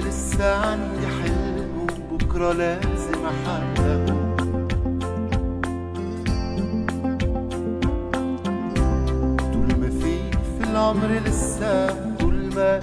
لسه عندي حلم وبكرة لازم أحققه. طول ما في العمر لسه، طول ما